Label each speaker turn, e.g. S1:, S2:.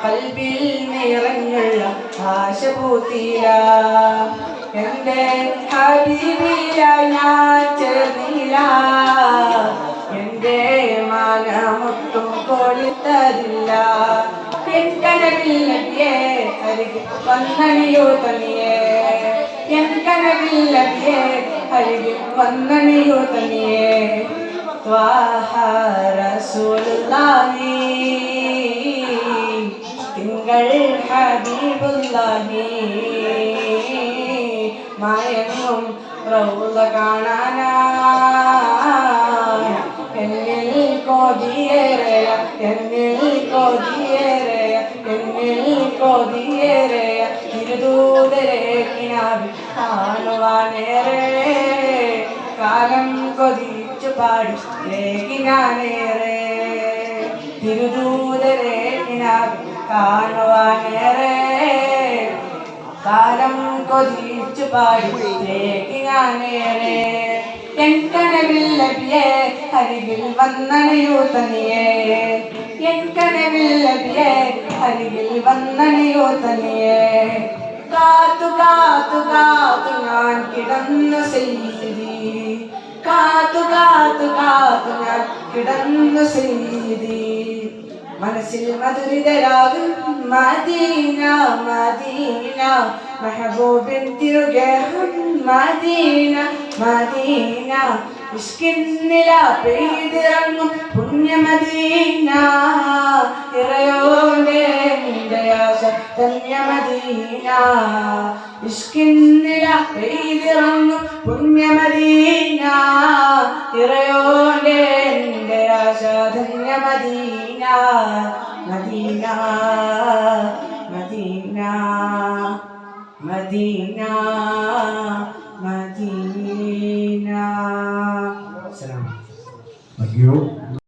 S1: കൽബിൽ നിറഞ്ഞുള്ള ആശ പൂത്തിയ എന്റെ ഹബീബില ഞാൻ ചേർന്നില്ല എന്റെ മനമൊട്ടും കൊളുത്തതില്ല എൻ കനവിൽ നബിയേ അരികിൽ വന്നണിയോ തനിയേ എൻ കനവിൽ നബിയേ അരികിൽ വന്നണിയോ തനിയേ ത്വാഹ റസൂലുള്ളാഹി തിങ്കൾ ഹബീബുല്ലാഹി മയങ്ങും റൗള കാണാനായി എന്നിൽ കൊതിയേറെയ എന്നിൽ കൊതിയേറെയ എന്നിൽ കൊതിയേറെയ ഇരുദൂതരെ കിനാവിൽ കാണുവാനേറെ കാലം കൊതിച്ചു പാടി ഞാനേറെ തിരുദൂതരെ കിനാവിൽ കാണുവാനേറെ കാലം കൊതിച്ചു പാടി ഞാനേറെ എൻ കനവിൽ നബിയേ അരികിൽ വന്നണിയോ തനിയേ എൻ കനവിൽ നബിയേ അരികിൽ വന്നണിയോ തനിയേ കാത്തു കാത്തു കാത്തു ഞാൻ കിടന്നു സയ്യിദി കാത്തു കാത്തു കാത്തു ഞാൻ കിടന്നു സയ്യിദി മനസ്സിൽ മധുരിതരാകും മദീന മദീന മെഹബൂബിൻ തിരുഗേഹം മദീന മദീന ഇഷ്കിന്നില പെയ്തിറങ്ങും പുണ്യമദീന ഇറയോന്റെ ആശ ധന്യമദീന ഇഷ്കിന്നില പെയ്തിറങ്ങും പുണ്യമദീന ഇറയോന്റെ ആശ ധന്യമദീന Medina Medina Medina Medina.
S2: Thank you.